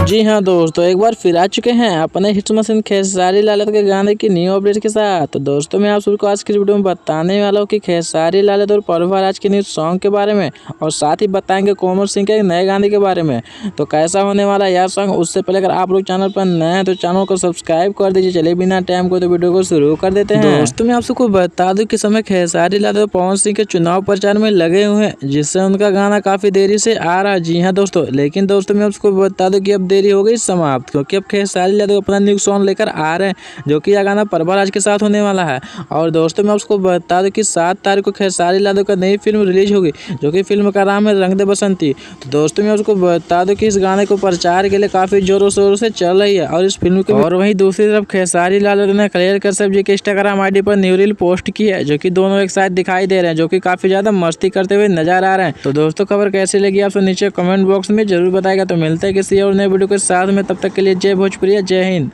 जी हाँ दोस्तों, एक बार फिर आ चुके हैं अपने हिट मशीन खेसारी लाल के गाने की न्यू अपडेट के साथ। तो दोस्तों मैं आप सबको आज की वीडियो में बताने वाला हूँ कि खेसारी लाल और पॉवर आज के न्यू सॉन्ग के बारे में, और साथ ही बताएंगे कोमल सिंह के नए गाने के बारे में। तो कैसा होने वाला यह सॉन्ग, उससे पहले अगर आप लोग चैनल पर नए हैं तो चैनल को सब्सक्राइब कर दीजिए। चलिए बिना टाइम को तो वीडियो को शुरू कर देते हैं। दोस्तों मैं आप सबको बता दूं कि समय खेसारी लाल और पवन सिंह के चुनाव प्रचार में लगे हुए हैं, जिससे उनका गाना काफी देरी से आ रहा है। जी हाँ दोस्तों, लेकिन दोस्तों मैं आपको बता दूं कि अब देरी हो गई समाप्त, क्योंकि अब खेसारी लाल अपना न्यू सॉन्ग लेकर आ रहे हैं, जो कि यह गाना प्रभाराज के साथ होने वाला है। और दोस्तों मैं आपको बता दूं कि 7 तारीख को खेसारी लाल का नई फिल्म रिलीज होगी, जो कि फिल्म का नाम है रंग दे बसंती। तो दोस्तों मैं आपको बता दूं कि इस गाने को प्रचार के लिए काफी जोरों शोरों से चल रही है, और इस फिल्म के और वहीं दूसरी तरफ खेसारी लाल ने क्लियर कश्यप जी के इंस्टाग्राम आईडी पर न्यू रील पोस्ट की है, जो कि दोनों एक साथ दिखाई दे रहे हैं, जो कि काफी ज्यादा मस्ती करते हुए नजर आ रहे हैं। तो दोस्तों खबर कैसी लगी आपसे नीचे कमेंट बॉक्स में जरूर बताएगा। तो मिलते हैं किसी और नए वीडियो के साथ में, तब तक के लिए जय भोजपुरी, जय हिंद।